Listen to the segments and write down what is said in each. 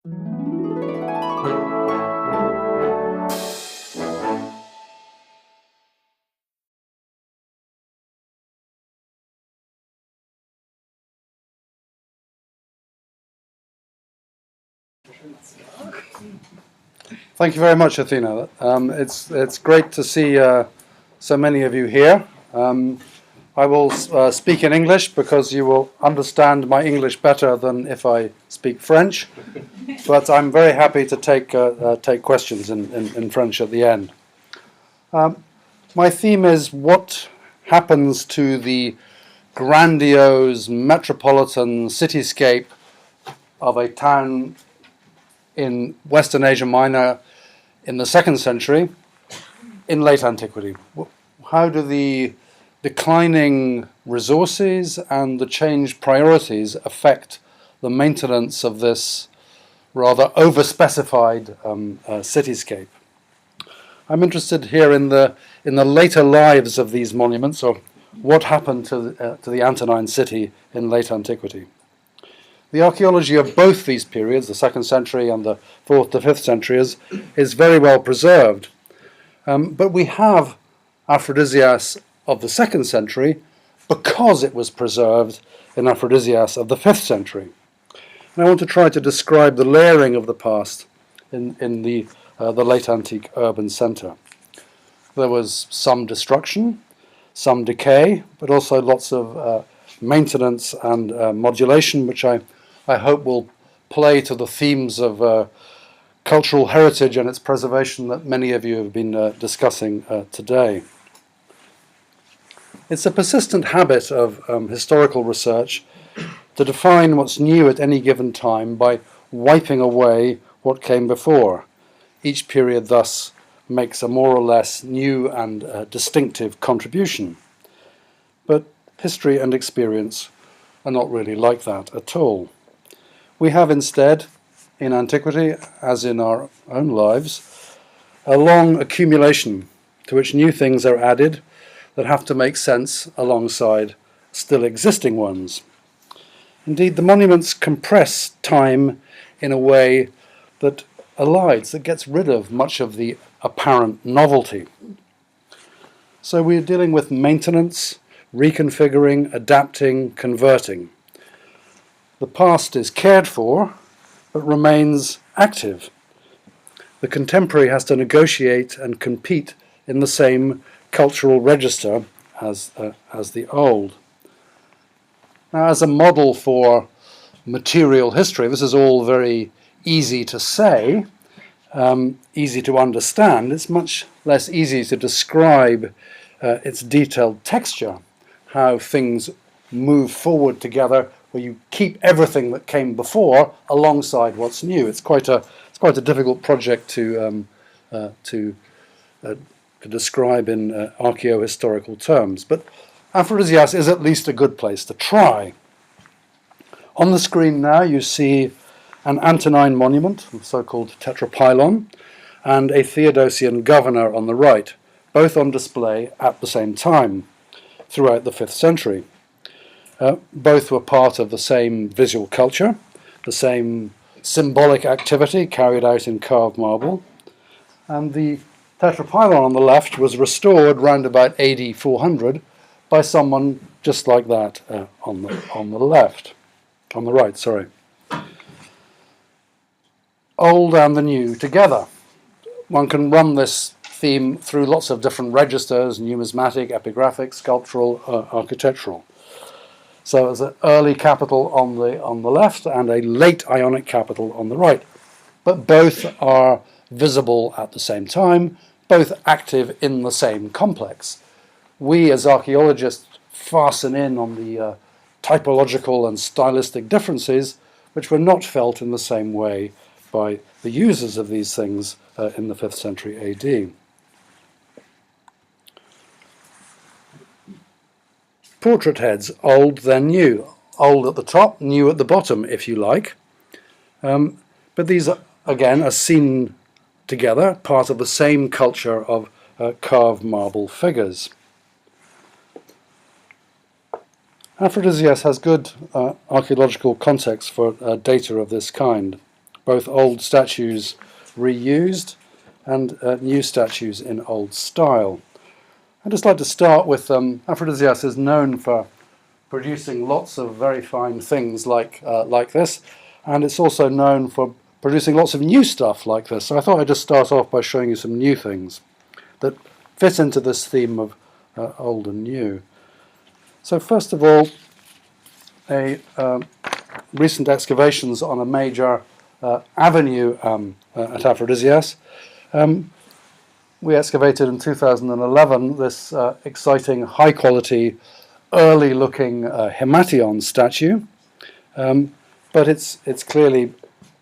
Thank you very much, Athena. It's great to see so many of you here. I will speak in English because you will understand my English better than if I speak French. But I'm very happy to take questions in French at the end. My theme is what happens to the grandiose metropolitan cityscape of a town in Western Asia Minor in the 2nd century in late antiquity. How do the declining resources and the changed priorities affect the maintenance of this rather overspecified cityscape? I'm interested here in the later lives of these monuments, or what happened to the Antonine city in late antiquity. The archaeology of both these periods, the 2nd century and the 4th to 5th centuries, is very well preserved. But we have Aphrodisias of the 2nd century because it was preserved in Aphrodisias of the 5th century. And I want to try to describe the layering of the past in the late antique urban centre. There was some destruction, some decay, but also lots of maintenance and modulation, which I hope will play to the themes of cultural heritage and its preservation that many of you have been discussing today. It's a persistent habit of historical research to define what's new at any given time by wiping away what came before. Each period thus makes a more or less new and distinctive contribution. But history and experience are not really like that at all. We have instead, in antiquity, as in our own lives, a long accumulation to which new things are added that have to make sense alongside still existing ones. Indeed, the monuments compress time in a way that elides, that gets rid of much of the apparent novelty. So we're dealing with maintenance, reconfiguring, adapting, converting. The past is cared for, but remains active. The contemporary has to negotiate and compete in the same cultural register as the old. Now, as a model for material history, this is all very easy to say, easy to understand. It's much less easy to describe its detailed texture, how things move forward together, where you keep everything that came before alongside what's new. It's quite a difficult project to describe in archaeohistorical terms. But Aphrodisias is at least a good place to try. On the screen now you see an Antonine monument, the so-called Tetrapylon, and a Theodosian governor on the right, both on display at the same time throughout the 5th century. Both were part of the same visual culture, the same symbolic activity carried out in carved marble, and the Tetrapylon on the left was restored round about AD 400 by someone just like that on the right, sorry. Old and the new together. One can run this theme through lots of different registers: numismatic, epigraphic, sculptural, architectural. So there's an early capital on the left and a late Ionic capital on the right. But both are visible at the same time, both active in the same complex. We as archaeologists fasten in on the typological and stylistic differences, which were not felt in the same way by the users of these things in the 5th century AD. Portrait heads, old then new. Old at the top, new at the bottom, if you like. But these, again, are seen together, part of the same culture of carved marble figures. Aphrodisias has good archaeological context for data of this kind. both old statues reused and new statues in old style. I'd just like to start with Aphrodisias is known for producing lots of very fine things like this, and it's also known for producing lots of new stuff like this. So I thought I'd just start off by showing you some new things that fit into this theme of old and new. So first of all, recent excavations on a major avenue at Aphrodisias. We excavated in 2011 this exciting, high-quality, early-looking Himation statue, but it's clearly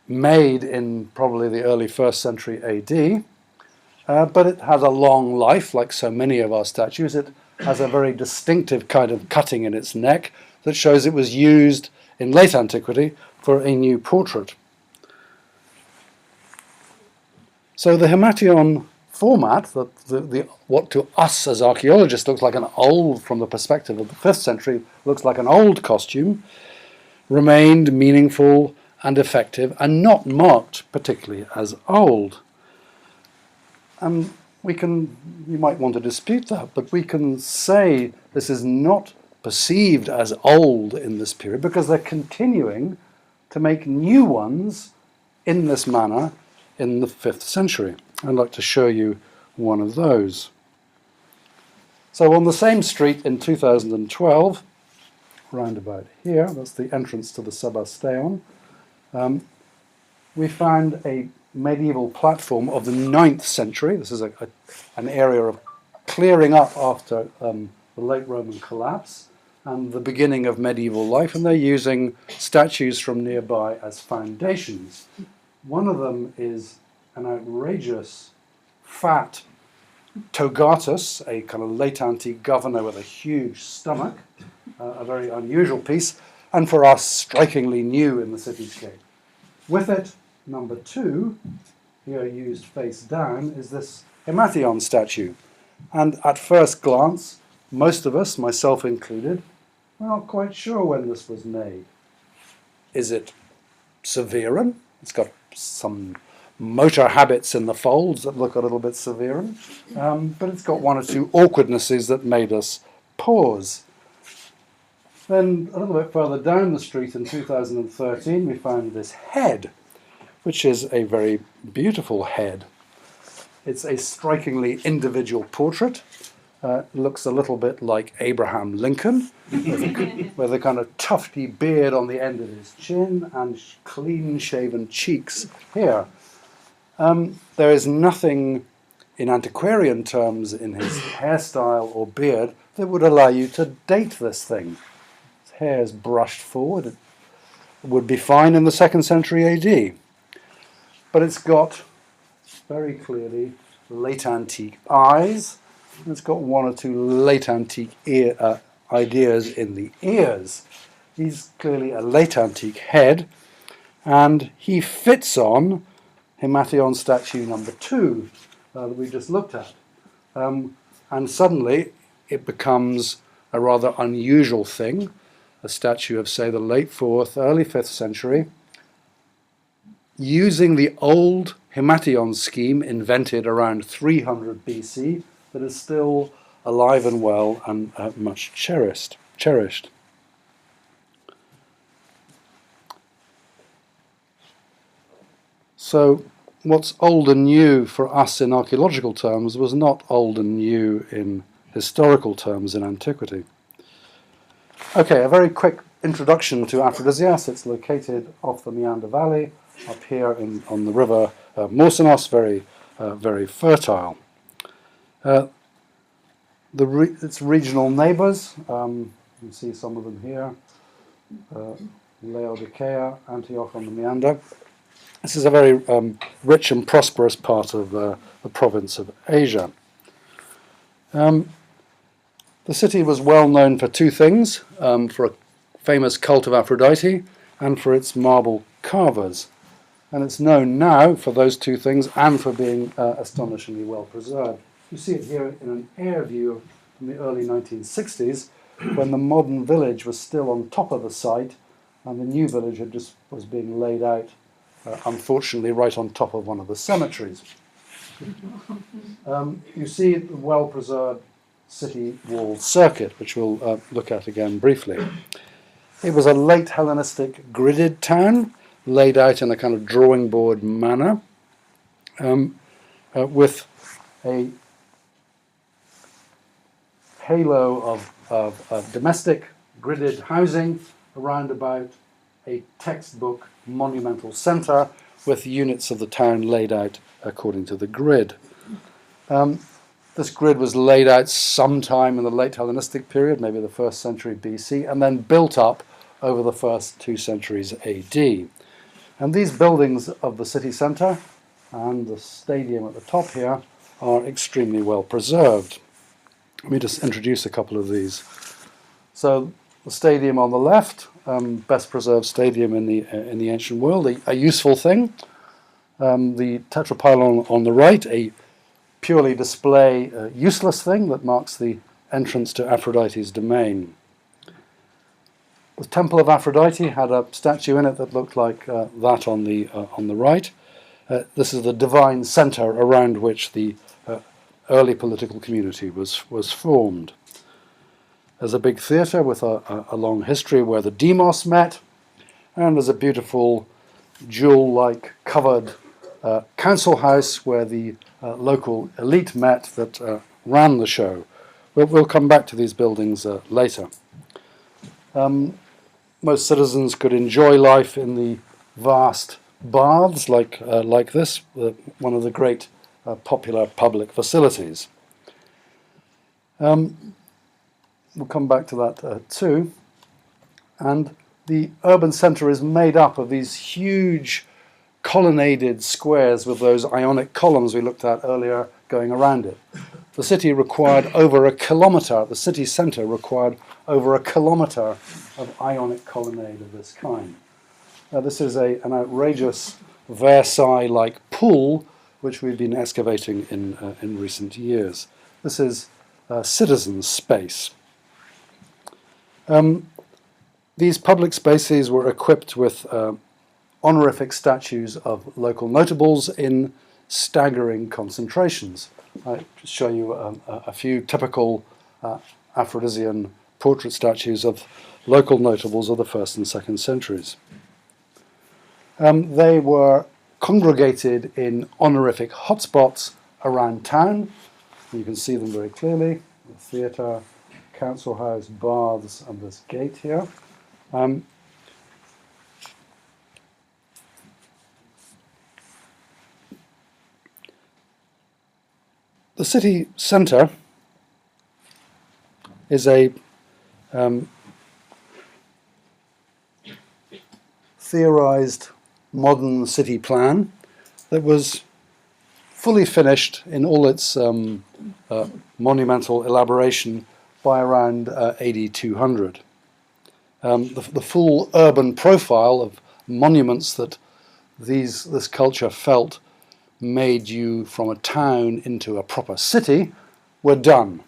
made in probably the early 1st century AD, but it has a long life, like so many of our statues. It has a very distinctive kind of cutting in its neck that shows it was used in late antiquity for a new portrait. So the Himation format, what to us as archaeologists looks like an old, from the perspective of the 5th century, looks like an old costume, remained meaningful and effective and not marked particularly as old. You might want to dispute that, but we can say this is not perceived as old in this period because they're continuing to make new ones in this manner in the 5th century. I'd like to show you one of those. So on the same street in 2012, round about here, that's the entrance to the Sebasteon, we found a medieval platform of the 9th century. This is an area of clearing up after the late Roman collapse and the beginning of medieval life, and they're using statues from nearby as foundations. One of them is an outrageous, fat Togatus, a kind of late antique governor with a huge stomach, a very unusual piece, and for us, strikingly new in the cityscape. With it, number 2, here used face down, is this Himation statue. And at first glance, most of us, myself included, are not quite sure when this was made. Is it Severan? It's got some motor habits in the folds that look a little bit Severan, but it's got one or two awkwardnesses that made us pause. Then a little bit further down the street in 2013 we found this head, which is a very beautiful head. It's a strikingly individual portrait. Looks a little bit like Abraham Lincoln, with a kind of tufty beard on the end of his chin and clean-shaven cheeks here. There is nothing in antiquarian terms in his hairstyle or beard that would allow you to date this thing. His hair is brushed forward. It would be fine in the 2nd century AD. But it's got very clearly late antique eyes. It's got one or two late antique ideas in the ears. He's clearly a late antique head, and he fits on Himation statue number 2 that we just looked at. And suddenly it becomes a rather unusual thing, a statue of, say, the late 4th, early 5th century, using the old Himation scheme invented around 300 BC, that is still alive and well and much cherished. So what's old and new for us in archaeological terms was not old and new in historical terms in antiquity. Okay, a very quick introduction to Aphrodisias. It's located off the Meander Valley, up here on the river Morsanos, very fertile. Its regional neighbours, you can see some of them here, Laodicea, Antioch on the Meander. This is a very rich and prosperous part of the province of Asia. The city was well known for two things, for a famous cult of Aphrodite and for its marble carvers. And it's known now for those two things and for being astonishingly well preserved. You see it here in an air view from the early 1960s, when the modern village was still on top of the site and the new village was being laid out unfortunately right on top of one of the cemeteries. You see the well-preserved city wall circuit, which we'll look at again briefly. It was a late Hellenistic gridded town, laid out in a kind of drawing board manner, with a halo of domestic gridded housing around about a textbook monumental centre with units of the town laid out according to the grid. This grid was laid out sometime in the late Hellenistic period, maybe the 1st century BC, and then built up over the first 2 centuries AD. And these buildings of the city centre and the stadium at the top here are extremely well preserved. Let me just introduce a couple of these. So the stadium on the left, best preserved stadium in the ancient world, a useful thing. The Tetrapylon on the right, a purely display useless thing that marks the entrance to Aphrodite's domain. The Temple of Aphrodite had a statue in it that looked like that on the right. This is the divine centre around which the early political community was formed. There's a big theatre with a long history where the demos met, and there's a beautiful jewel-like covered council house where the local elite met that ran the show. We'll come back to these buildings later. Most citizens could enjoy life in the vast baths like this, one of the great popular public facilities. We'll come back to that too. And the urban centre is made up of these huge colonnaded squares with those Ionic columns we looked at earlier going around it. The city required over a kilometre, the city centre required over a kilometre of Ionic colonnade of this kind. This is an outrageous Versailles-like pool which we've been excavating in recent years. This is citizens' space. These public spaces were equipped with honorific statues of local notables in staggering concentrations. I'll just show you a few typical Aphrodisian portrait statues of local notables of the 1st and 2nd centuries. They were congregated in honorific hotspots around town. You can see them very clearly: the theatre, council house, baths, and this gate here. The city centre is a theorised modern city plan that was fully finished in all its monumental elaboration by around AD 200. The full urban profile of monuments that this culture felt made you from a town into a proper city were done.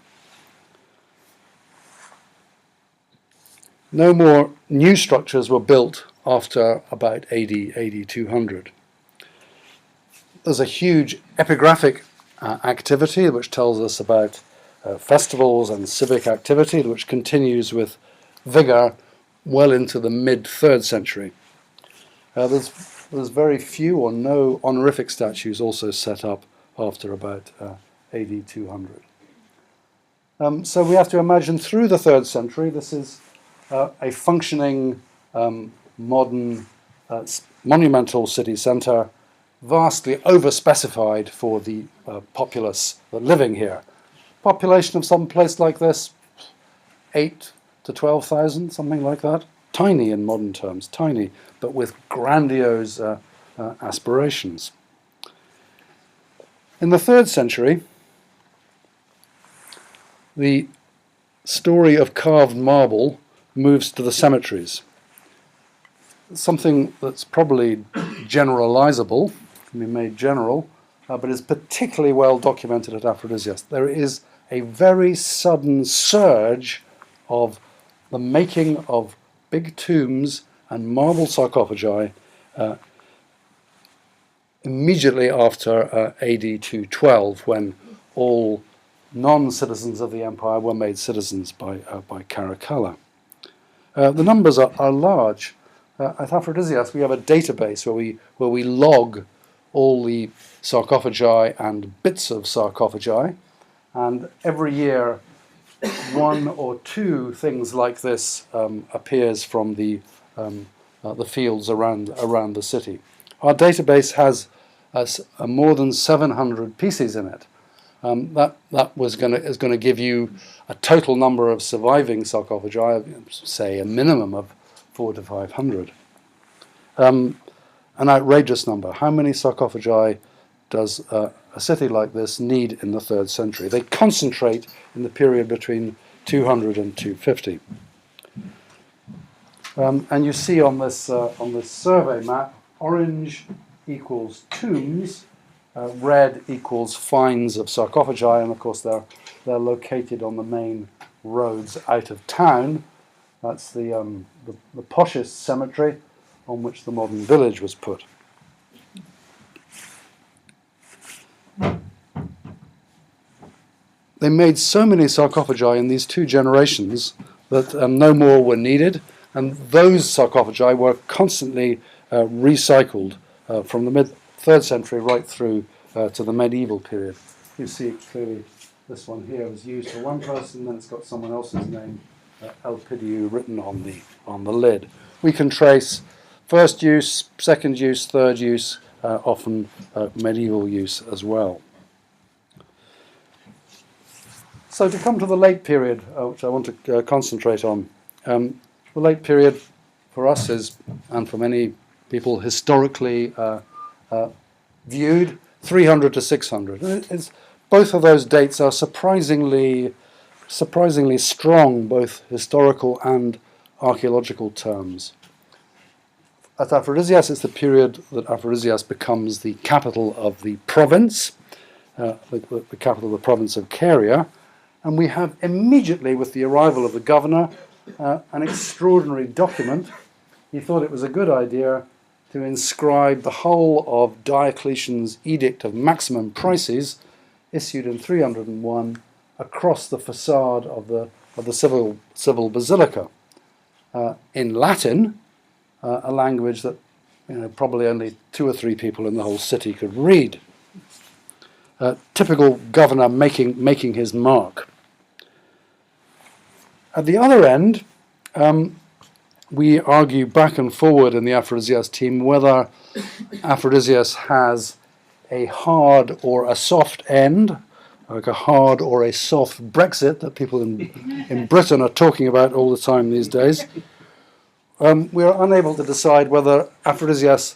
No more new structures were built after about AD 200. There's a huge epigraphic activity which tells us about festivals and civic activity which continues with vigour well into the mid-3rd century. There's very few or no honorific statues also set up after about AD 200. So we have to imagine through the 3rd century this is a functioning modern monumental city centre, vastly over-specified for the populace living here. Population of some place like this, 8 to 12,000, something like that. Tiny in modern terms, tiny, but with grandiose aspirations. In the 3rd century, the story of carved marble moves to the cemeteries. Something that's probably generalizable, can be made general, but is particularly well documented at Aphrodisias. There is a very sudden surge of the making of big tombs and marble sarcophagi immediately after AD 212, when all non-citizens of the empire were made citizens by Caracalla. The numbers are large. At Aphrodisias, we have a database where we log all the sarcophagi and bits of sarcophagi, and every year one or two things like this appears from the fields around the city. Our database has more than 700 pieces in it. That is going to give you a total number of surviving sarcophagi, say a minimum of 400 to 500. An outrageous number. How many sarcophagi does a city like this need in the 3rd century? They concentrate in the period between 200 and 250. And you see on this survey map, orange equals tombs, red equals finds of sarcophagi, and of course they're located on the main roads out of town. That's the poshest cemetery on which the modern village was put. They made so many sarcophagi in these 2 generations that no more were needed, and those sarcophagi were constantly recycled from the mid-3rd century right through to the medieval period. You see clearly this one here was used for one person, then it's got someone else's name, Elpidiou, written on the lid. We can trace first use, second use, third use, often medieval use as well. So to come to the late period, which I want to concentrate on, the late period for us is, and for many people, historically viewed 300 to 600. Both of those dates are surprisingly strong, both historical and archaeological terms. At Aphrodisias, it's the period that Aphrodisias becomes the capital of the province, the capital of the province of CReA, and we have immediately, with the arrival of the governor, an extraordinary document. He thought it was a good idea to inscribe the whole of Diocletian's Edict of Maximum Prices, issued in 301, across the facade of the civil basilica, in Latin, a language that probably only 2 or 3 people in the whole city could read. Typical governor making his mark. At the other end, we argue back and forward in the Aphrodisias team whether Aphrodisias has a hard or a soft end, like a hard or a soft Brexit that people in Britain are talking about all the time these days. We are unable to decide whether Aphrodisias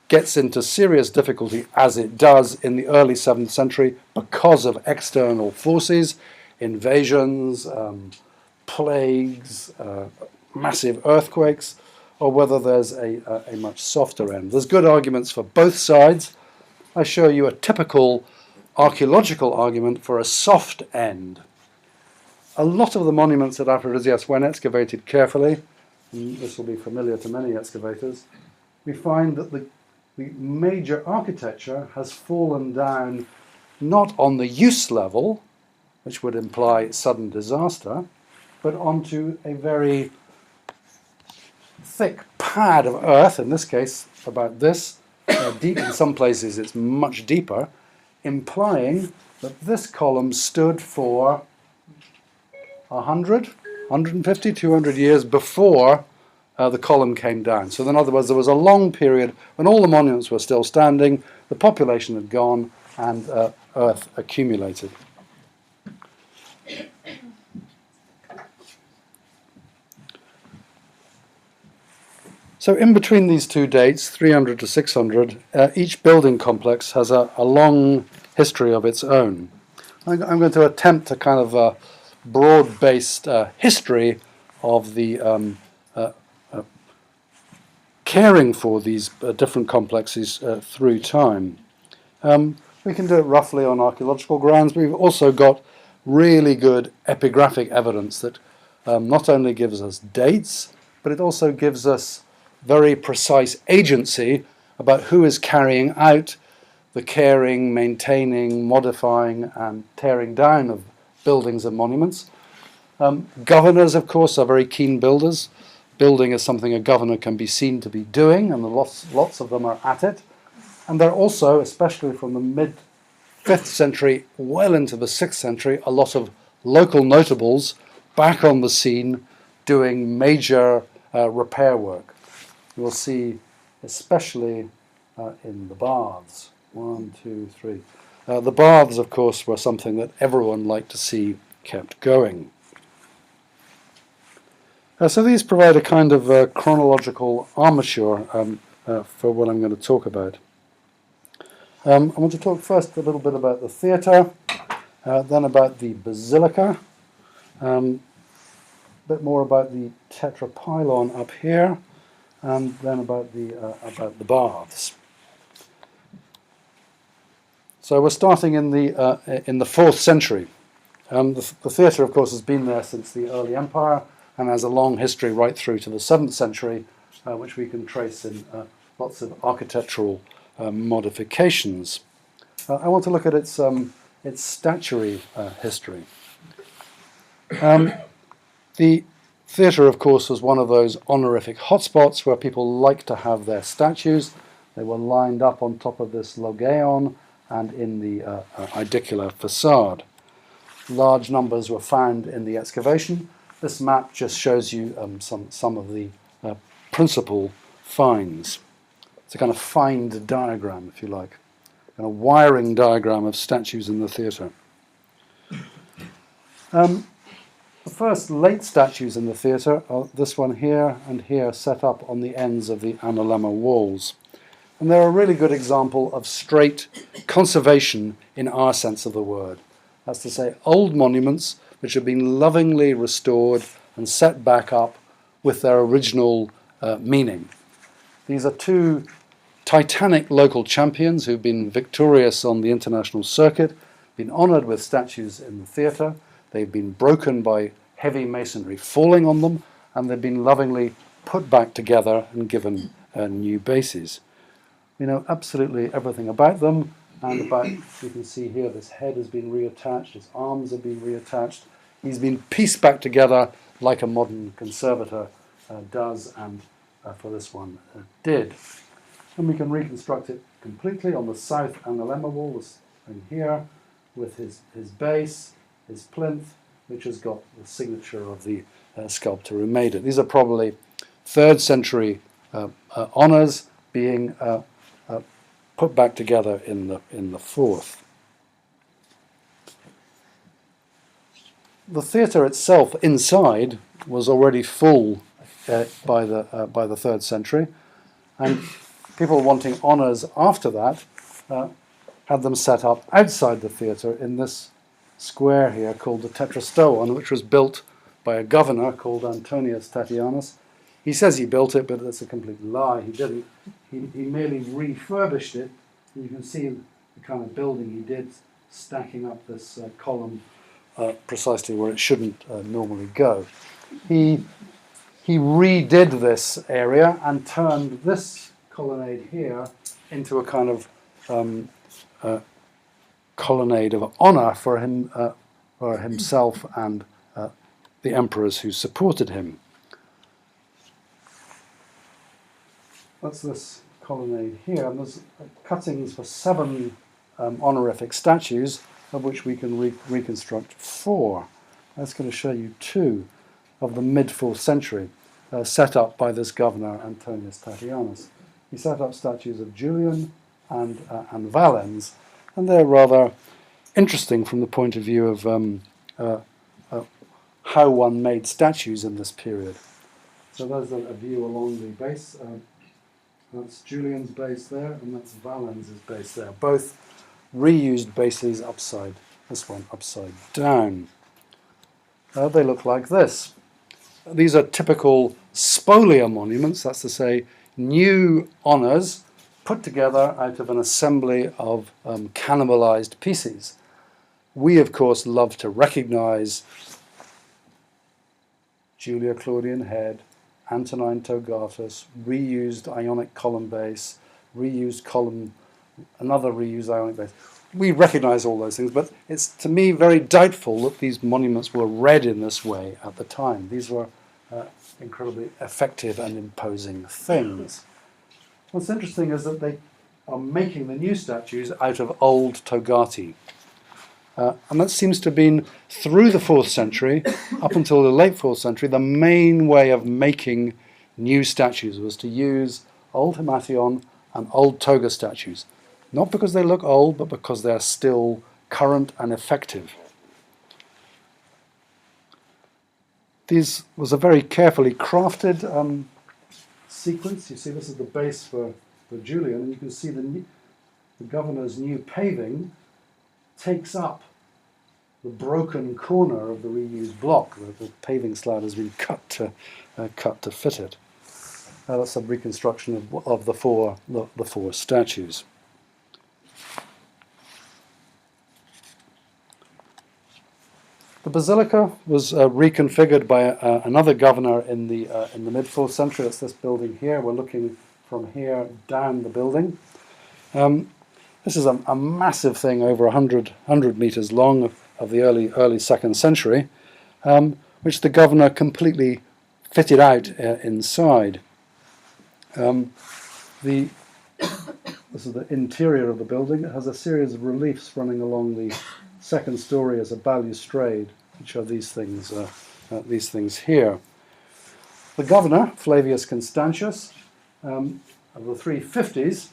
gets into serious difficulty, as it does in the early 7th century, because of external forces, invasions, plagues, massive earthquakes, or whether there's a much softer end. There's good arguments for both sides. I show you a typical archaeological argument for a soft end. A lot of the monuments at Aphrodisias, when excavated carefully, and this will be familiar to many excavators, we find that the major architecture has fallen down not on the use level, which would imply sudden disaster, but onto a very thick pad of earth, in this case about this, deep in some places it's much deeper, implying that this column stood for 100, 150, 200 years before the column came down. So in other words, there was a long period when all the monuments were still standing, the population had gone, and earth accumulated. So in between these 2 dates, 300 to 600, each building complex has a long history of its own. I'm going to attempt a kind of broad-based history of the caring for these different complexes through time. We can do it roughly on archaeological grounds. We've also got really good epigraphic evidence that not only gives us dates, but it also gives us very precise agency about who is carrying out the caring, maintaining, modifying, and tearing down of buildings and monuments. Governors, of course, are very keen builders. Building is something a governor can be seen to be doing, and lots of them are at it. And there are also, especially from the mid-5th century well into the 6th century, a lot of local notables back on the scene doing major repair work. You'll see especially in the baths. 1, 2, 3. The baths, of course, were something that everyone liked to see kept going. So these provide a kind of chronological armature for what I'm going to talk about. I want to talk first a little bit about the theatre, then about the Basilica, a bit more about the Tetrapylon up here, and then about the baths. So we're starting in the 4th century. The theatre, of course, has been there since the early empire, and has a long history right through to the 7th century, which we can trace in lots of architectural modifications. I want to look at its statuary history. The theatre, of course, was one of those honorific hotspots where people liked to have their statues. They were lined up on top of this logeion and in the idicular facade. Large numbers were found in the excavation. This map just shows you some of the principal finds. It's a kind of find diagram, if you like, and a wiring diagram of statues in the theatre. The first late statues in the theatre are this one here and here, set up on the ends of the analemma walls. And they're a really good example of straight conservation in our sense of the word. That's to say, old monuments which have been lovingly restored and set back up with their original meaning. These are two titanic local champions who've been victorious on the international circuit, been honoured with statues in the theatre. They've been broken by heavy masonry falling on them, and they've been lovingly put back together and given new bases. We know absolutely everything about them, and about, you can see here, this head has been reattached, his arms have been reattached. He's been pieced back together like a modern conservator does, and for this one did. And we can reconstruct it completely on the south analemma wall, this thing here, with his base, his plinth, which has got the signature of the sculptor who made it. These are probably 3rd century honours being put back together in the 4th. The theatre itself inside was already full by the 3rd century, and people wanting honours after that had them set up outside the theatre in this square here called the Tetrastoon, which was built by a governor called Antonius Tatianus. He says he built it, but that's a complete lie. He didn't. He merely refurbished it. You can see the kind of building he did, stacking up this column precisely where it shouldn't normally go. He redid this area and turned this colonnade here into a kind of colonnade of honor for himself and the emperors who supported him. That's this colonnade here, and there's cuttings for 7 honorific statues, of which we can reconstruct 4. That's going to show you 2 of the mid-4th century, set up by this governor Antonius Tatianus. He set up statues of Julian and Valens, and they're rather interesting from the point of view of how one made statues in this period. So there's a view along the base. That's Julian's base there, and that's Valens' base there. Both reused bases upside, this one upside down. They look like this. These are typical spolia monuments, that's to say, new honours put together out of an assembly of cannibalized pieces. We, of course, love to recognize Julia Claudian head, Antonine Togatus, reused Ionic column base, reused column another reused Ionic base. We recognise all those things, but it's to me very doubtful that these monuments were read in this way at the time. These were incredibly effective and imposing things. What's interesting is that they are making the new statues out of old togati. And that seems to have been, through the 4th century, up until the late 4th century, the main way of making new statues was to use old himation and old toga statues. Not because they look old, but because they are still current and effective. This was a very carefully crafted sequence. You see, this is the base for Julian, and you can see the governor's new paving takes up the broken corner of the reused block. The paving slab has been cut to fit it. That's a reconstruction of the four statues. The basilica was reconfigured by another governor in the mid-4th century. It's this building here. We're looking from here down the building. This is a massive thing, over 100 meters long, of the early 2nd century, which the governor completely fitted out inside. This is the interior of the building. It has a series of reliefs running along the 2nd story as a balustrade, which are these things here. The governor, Flavius Constantius, of the 350s,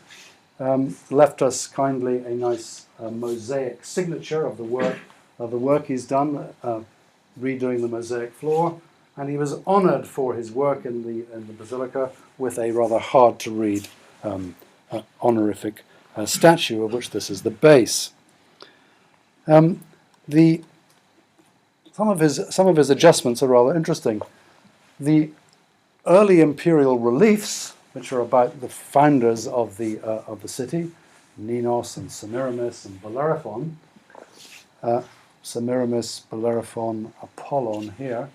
left us kindly a nice mosaic signature of the work he's done, redoing the mosaic floor, and he was honoured for his work in the basilica with a rather hard to read honorific statue, of which this is the base. Some of his adjustments are rather interesting. The early imperial reliefs, which are about the founders of the city, Ninos and Semiramis and Bellerophon. Semiramis, Bellerophon, Apollon here.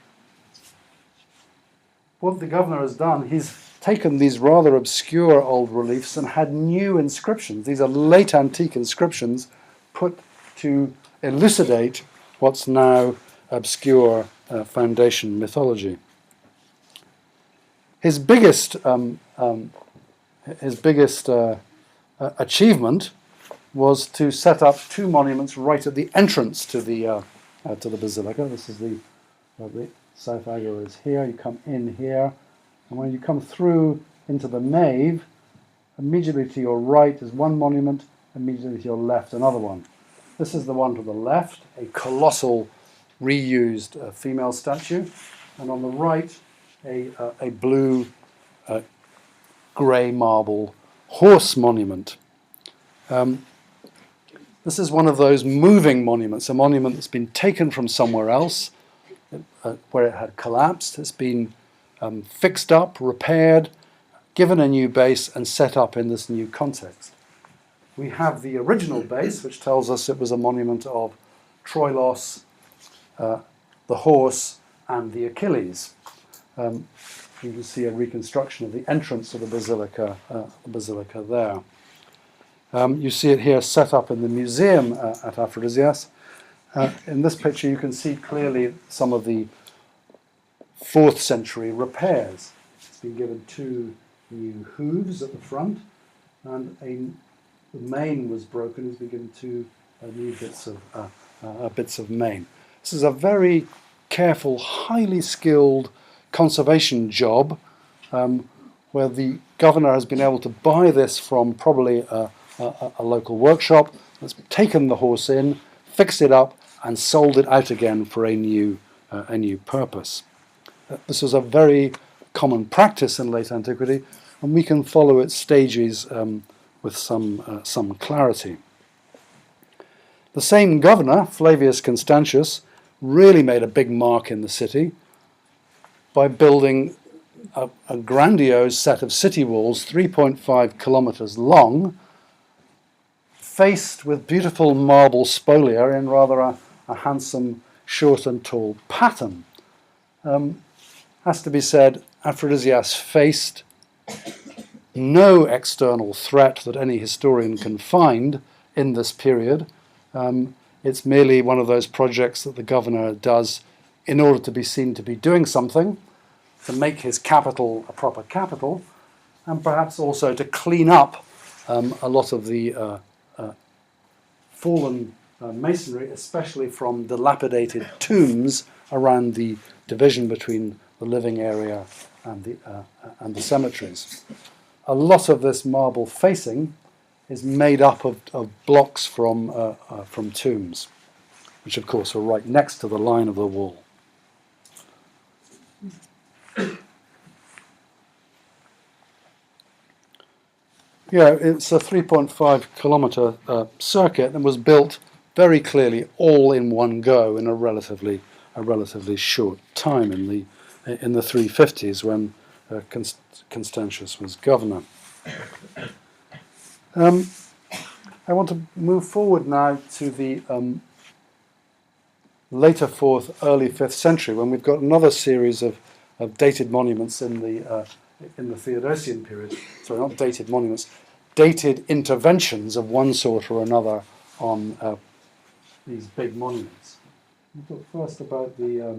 What the governor has done, he's taken these rather obscure old reliefs and had new inscriptions. These are late antique inscriptions put to elucidate what's now obscure foundation mythology. His biggest achievement was to set up 2 monuments right at the entrance to the basilica. This is the South Agora is here. You come in here, and when you come through into the nave, immediately to your right is one monument, immediately to your left another one. This is the one to the left, a colossal reused female statue, and on the right a blue grey marble horse monument. This is one of those moving monuments, a monument that's been taken from somewhere else where it had collapsed. It's been fixed up, repaired, given a new base and set up in this new context. We have the original base, which tells us it was a monument of Troilos, the horse, and the Achilles. You can see a reconstruction of the entrance of the basilica there. You see it here set up in the museum at Aphrodisias. In this picture you can see clearly some of the 4th century repairs. It's been given 2 new hooves at the front, and the mane was broken. It's been given 2 new bits of mane. This is a very careful, highly skilled conservation job, where the governor has been able to buy this from probably a local workshop, that's taken the horse in, fixed it up, and sold it out again for a new purpose. This was a very common practice in late antiquity, and we can follow its stages with some clarity. The same governor, Flavius Constantius, really made a big mark in the city by building a grandiose set of city walls, 3.5 kilometers long, faced with beautiful marble spolia in rather a handsome short and tall pattern. Has to be said, Aphrodisias faced no external threat that any historian can find in this period. It's merely one of those projects that the governor does in order to be seen to be doing something, to make his capital a proper capital, and perhaps also to clean up a lot of the fallen masonry, especially from dilapidated tombs around the division between the living area and the cemeteries. A lot of this marble facing is made up of blocks from tombs, which of course are right next to the line of the wall. Yeah, it's a 3.5 kilometer circuit and was built very clearly all in one go in a relatively short time in the 350s when Constantius was governor. I want to move forward now to the later 4th, early 5th century, when we've got another series of dated monuments in the Theodosian period. Sorry, not dated monuments, dated interventions of one sort or another on these big monuments. We'll talk first about the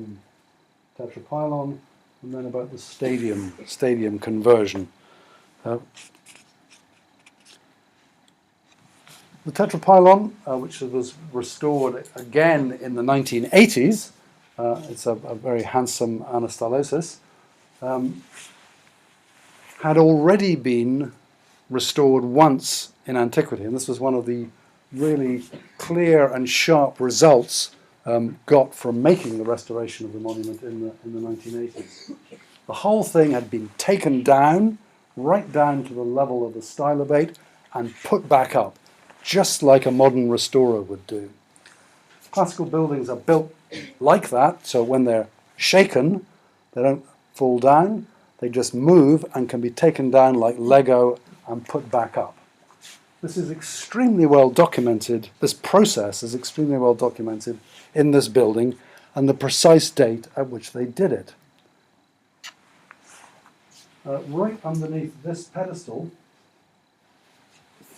Tetrapylon and then about the stadium conversion. The Tetrapylon, which was restored again in the 1980s, it's a very handsome anastylosis, had already been restored once in antiquity, and this was one of the really clear and sharp results got from making the restoration of the monument in the 1980s. The whole thing had been taken down, right down to the level of the stylobate, and put back up, just like a modern restorer would do. Classical buildings are built like that, so when they're shaken, they don't fall down, they just move and can be taken down like Lego and put back up. This is extremely well documented, this process is extremely well documented in this building and the precise date at which they did it. Right underneath this pedestal,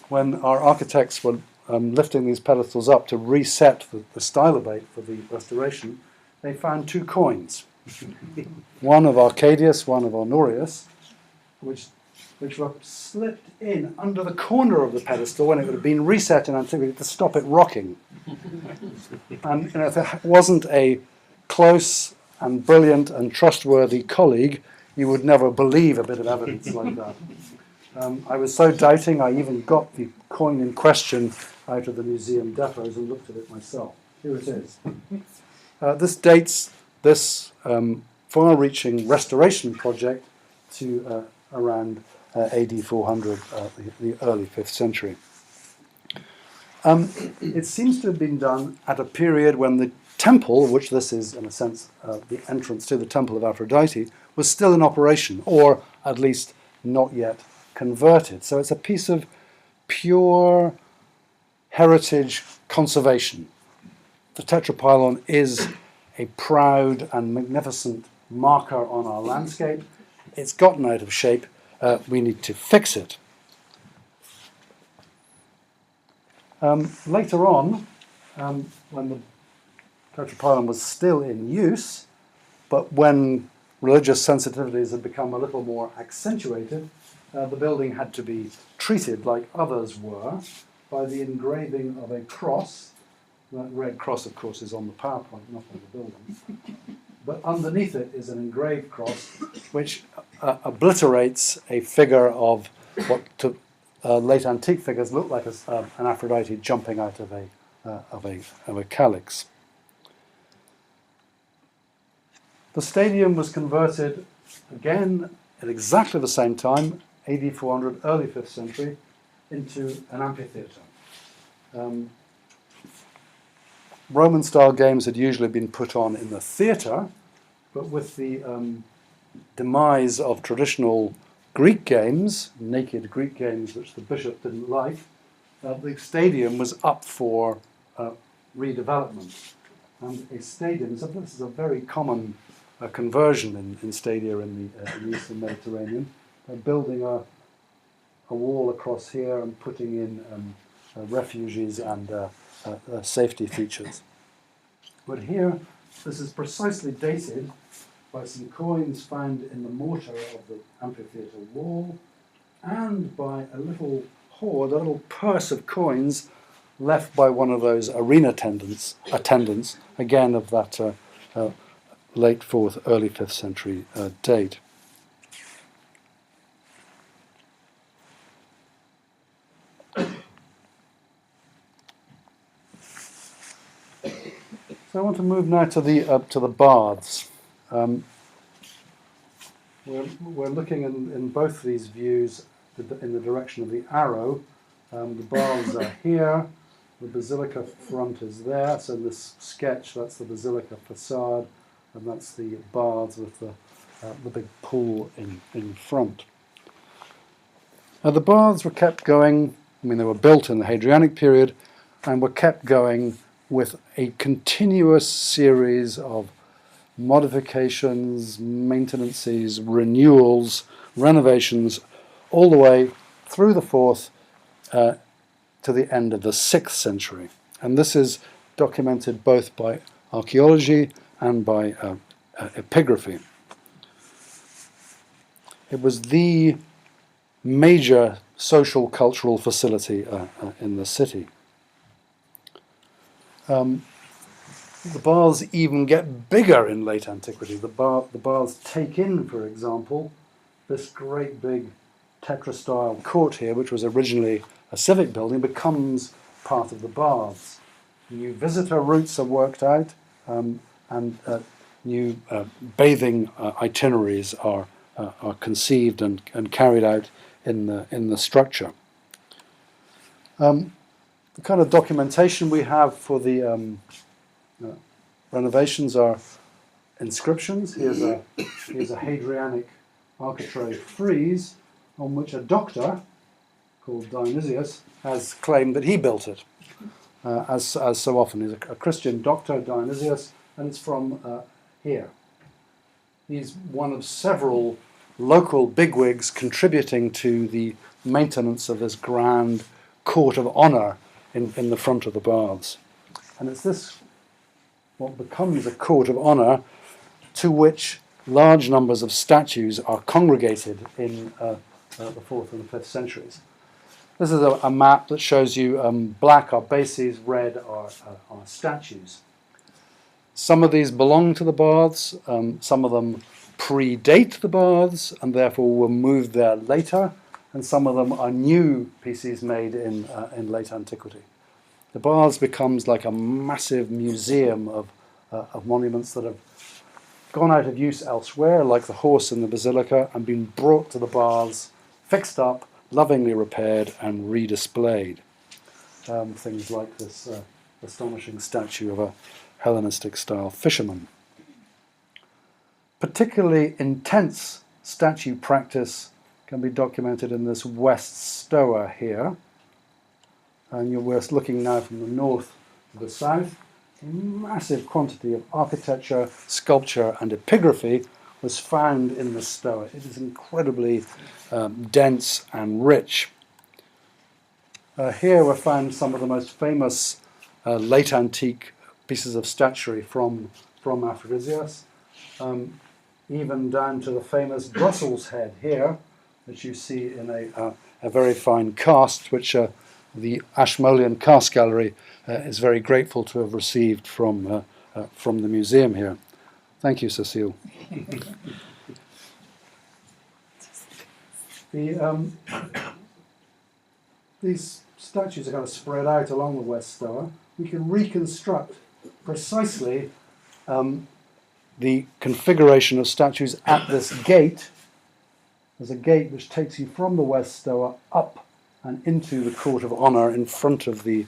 when our architects were lifting these pedestals up to reset the stylobate for the restoration, they found two coins. One of Arcadius, one of Honorius, which were slipped in under the corner of the pedestal when it would have been reset in antiquity to stop it rocking. And if there wasn't a close and brilliant and trustworthy colleague, you would never believe a bit of evidence like that. I was so doubting, I even got the coin in question out of the museum depots and looked at it myself. Here it is. This dates this far-reaching restoration project to around AD 400, the early 5th century. It seems to have been done at a period when the temple, which this is in a sense the entrance to the temple of Aphrodite, was still in operation, or at least not yet converted. So it's a piece of pure heritage conservation. The Tetrapylon is a proud and magnificent marker on our landscape. It's gotten out of shape. We need to fix it. Later on, when the Tetrapylon was still in use, but when religious sensitivities had become a little more accentuated, the building had to be treated like others were by the engraving of a cross. That red cross, of course, is on the PowerPoint, not on the building. But underneath it is an engraved cross which obliterates a figure of what to late antique figures look like an Aphrodite jumping out of a calyx. The stadium was converted again at exactly the same time, AD 400, early 5th century, into an amphitheatre. Roman-style games had usually been put on in the theatre, but with the demise of traditional Greek games, naked Greek games which the bishop didn't like, the stadium was up for redevelopment. And a stadium, so this is a very common conversion in stadia in the Eastern Mediterranean, building a wall across here and putting in refuges and safety features. But here, this is precisely dated by some coins found in the mortar of the amphitheatre wall and by a little hoard, a little purse of coins left by one of those arena attendants again of that late 4th, early 5th century date. So I want to move now to the baths. We're looking in both these views in the direction of the arrow. The baths are here. The Basilica front is there. So in this sketch, that's the Basilica facade, and that's the baths with the big pool in front. Now the baths were kept going. I mean, they were built in the Hadrianic period, and were kept going with a continuous series of modifications, maintenances, renewals, renovations, all the way through the 4th to the end of the 6th century. And this is documented both by archaeology and by epigraphy. It was the major social cultural facility in the city. The baths even get bigger in late antiquity. The baths take in, for example, this great big tetra-style court here, which was originally a civic building, becomes part of the baths. New visitor routes are worked out, and new bathing itineraries are conceived and carried out in the structure. The kind of documentation we have for the renovations are inscriptions. Here's a Hadrianic architrave frieze on which a doctor called Dionysius has claimed that he built it, as so often. He's a Christian doctor, Dionysius, and it's from here. He's one of several local bigwigs contributing to the maintenance of this grand court of honour in the front of the baths. And it's this, what becomes a court of honour, to which large numbers of statues are congregated in the 4th and 5th centuries. This is a map that shows you black are bases, red are statues. Some of these belong to the baths, some of them predate the baths and therefore were moved there later, and some of them are new pieces made in late antiquity. The baths becomes like a massive museum of monuments that have gone out of use elsewhere, like the horse in the Basilica, and been brought to the baths, fixed up, lovingly repaired and redisplayed. Things like this astonishing statue of a Hellenistic-style fisherman. Particularly intense statue practice can be documented in this West Stoa here. And we're looking now from the north to the south. A massive quantity of architecture, sculpture and epigraphy was found in the Stoa. It is incredibly dense and rich. Here were found some of the most famous late antique pieces of statuary from Aphrodisias, even down to the famous Brussels head here, which you see in a very fine cast, which the Ashmolean Cast Gallery is very grateful to have received from the museum here. Thank you, Cecile. These statues are kind of spread out along the West Stoa. We can reconstruct precisely the configuration of statues at this gate. There's a gate which takes you from the West Stoa up and into the court of honour in front of the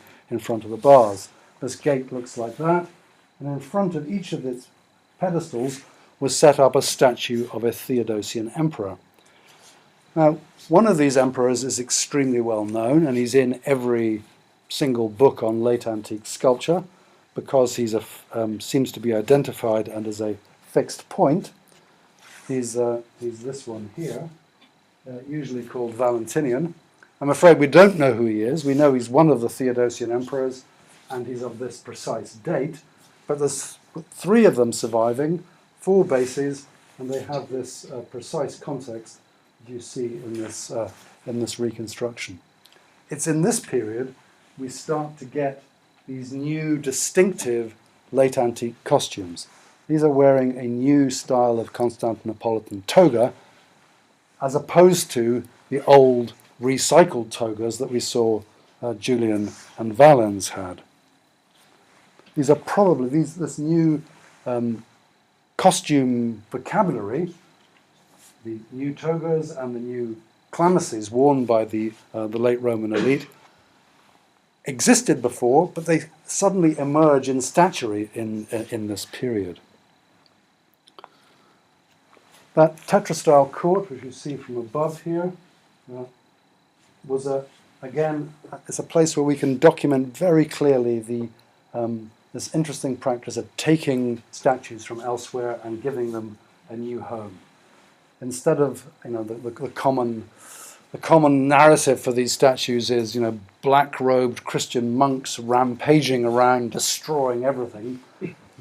baths. This gate looks like that, and in front of each of its pedestals was set up a statue of a Theodosian emperor. Now, one of these emperors is extremely well known, and he's in every single book on late antique sculpture, because he's seems to be identified and as a fixed point. He's this one here, usually called Valentinian, I'm afraid we don't know who he is. We know he's one of the Theodosian emperors, and he's of this precise date. But there's 3 of them surviving, 4 bases, and they have this precise context that you see in this reconstruction. It's in this period we start to get these new distinctive late antique costumes. These are wearing a new style of Constantinopolitan toga, as opposed to the old recycled togas that we saw Julian and Valens had. These are probably this new costume vocabulary, the new togas and the new chlamyces worn by the late Roman elite, existed before, but they suddenly emerge in statuary in this period. That tetrastyle court, which you see from above here, was again, it's a place where we can document very clearly this interesting practice of taking statues from elsewhere and giving them a new home. Instead of the common narrative for these statues is black-robed Christian monks rampaging around, destroying everything.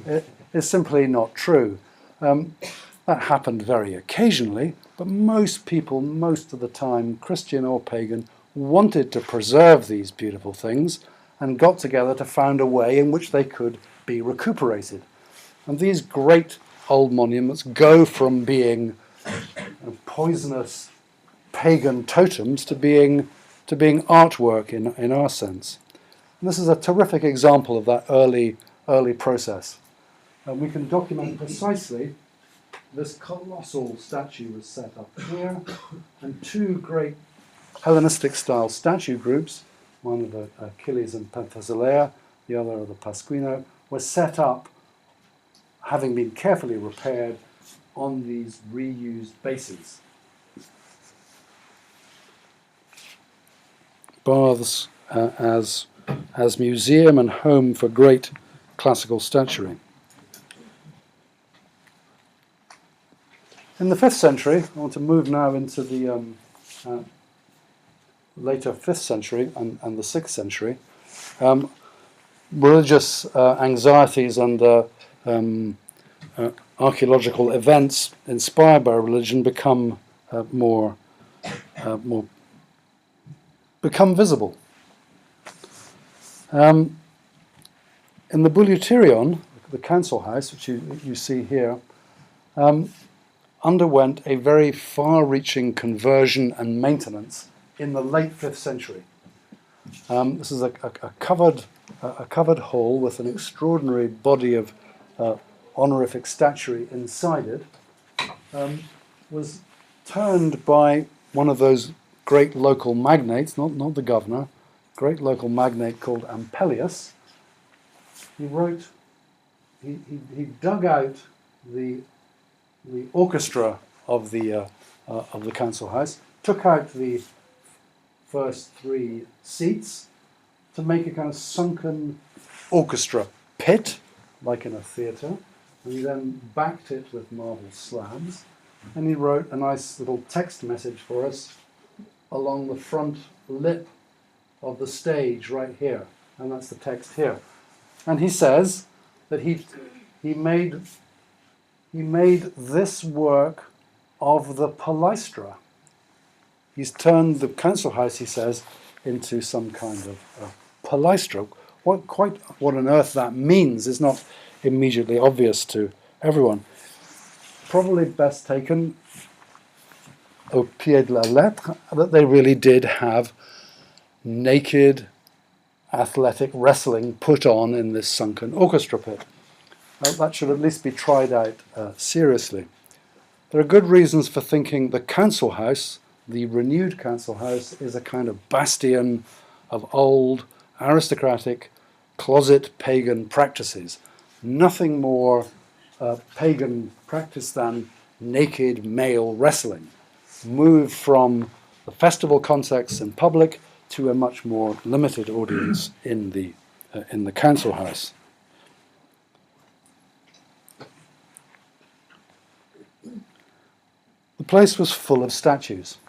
It is simply not true. That happened very occasionally, but most people, most of the time, Christian or pagan, wanted to preserve these beautiful things and got together to find a way in which they could be recuperated. And these great old monuments go from being poisonous pagan totems to being artwork in our sense. And this is a terrific example of that early process. We can document precisely this colossal statue was set up here, and 2 great Hellenistic-style statue groups, one of the Achilles and Penthesilea, the other of the Pasquino, were set up, having been carefully repaired, on these reused bases. Baths as museum and home for great classical statuary. In the 5th century, I want to move now into the later 5th century and the 6th century. Religious anxieties and archaeological events inspired by religion become visible. In the Bouleuterion, the council house, which you see here, underwent a very far-reaching conversion and maintenance in the late 5th century. This is a covered hall with an extraordinary body of honorific statuary inside it. Was turned by one of those great local magnates, not the governor, great local magnate called Ampelius. He dug out the orchestra of the council house, took out the first 3 seats to make a kind of sunken orchestra pit, like in a theatre, and he then backed it with marble slabs, and he wrote a nice little text message for us along the front lip of the stage right here, and that's the text here. And he says that he made this work of the palaestra. He's turned the council house, he says, into some kind of palaestra. What on earth that means is not immediately obvious to everyone. Probably best taken au pied de la lettre that they really did have naked athletic wrestling put on in this sunken orchestra pit. That should at least be tried out seriously. There are good reasons for thinking the council house, the renewed council house, is a kind of bastion of old aristocratic closet pagan practices. Nothing more pagan practice than naked male wrestling. Moved from the festival context in public to a much more limited audience in the council house. The place was full of statues.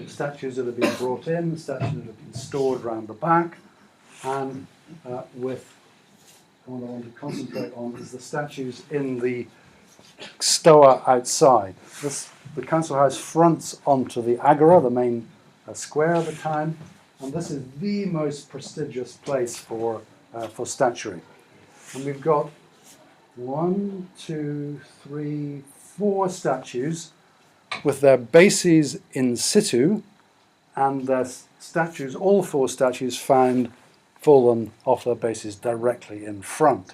statues that have been brought in, statues that have been stored around the back, and with what I want to concentrate on is the statues in the stoa outside. The council house fronts onto the Agora, the main square of the town, and this is the most prestigious place for statuary. And we've got 1, 2, 3, 4 statues with their bases in situ, and their statues, all 4 statues, found fallen off their bases directly in front.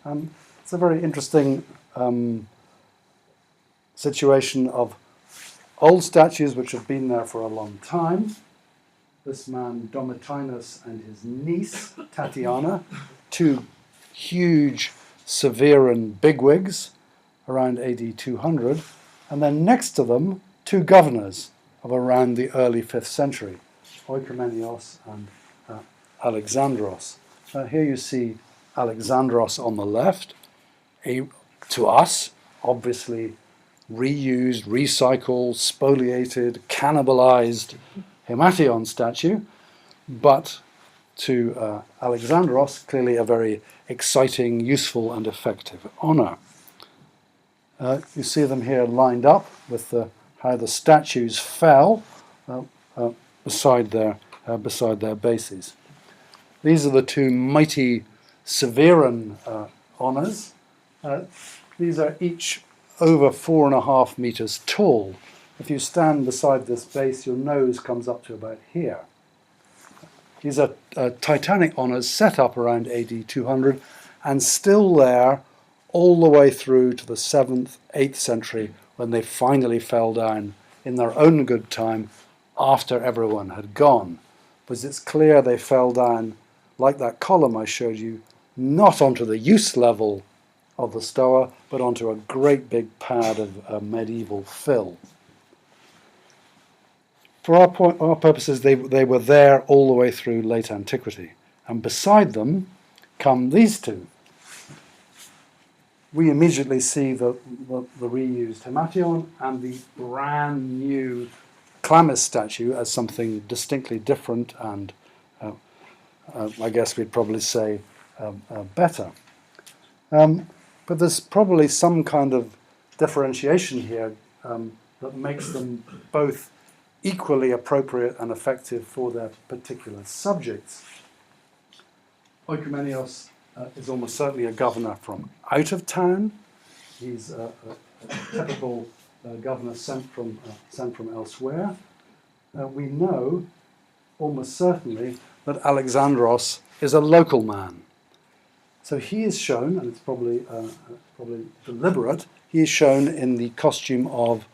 It's a very interesting situation of old statues which have been there for a long time. This man Domitianus and his niece Tatiana, 2 huge Severan bigwigs around AD 200, and then next to them 2 governors of around the early 5th century, Oikoumenios and Alexandros. Here you see Alexandros on the left, to us, obviously reused, recycled, spoliated, cannibalized Hemation statue, but to Alexandros, clearly a very exciting, useful, and effective honor. You see them here lined up with how the statues fell beside their bases. These are the 2 mighty Severan honors. These are each over 4.5 meters tall. If you stand beside this base, your nose comes up to about here. These are Titanic honors set up around AD 200 and still there all the way through to the 7th, 8th century when they finally fell down in their own good time after everyone had gone. Because it's clear they fell down, like that column I showed you, not onto the use level of the stoa, but onto a great big pad of medieval fill. For our purposes, they were there all the way through late antiquity. And beside them come these 2. We immediately see the reused Hemation and the brand new Chlamys statue as something distinctly different and, I guess we'd probably say, better. But there's probably some kind of differentiation here that makes them both equally appropriate and effective for their particular subjects. Oikoumenios is almost certainly a governor from out of town. He's a typical governor sent from elsewhere. We know almost certainly that Alexandros is a local man. So he is shown, and it's probably deliberate, he is shown in the costume of,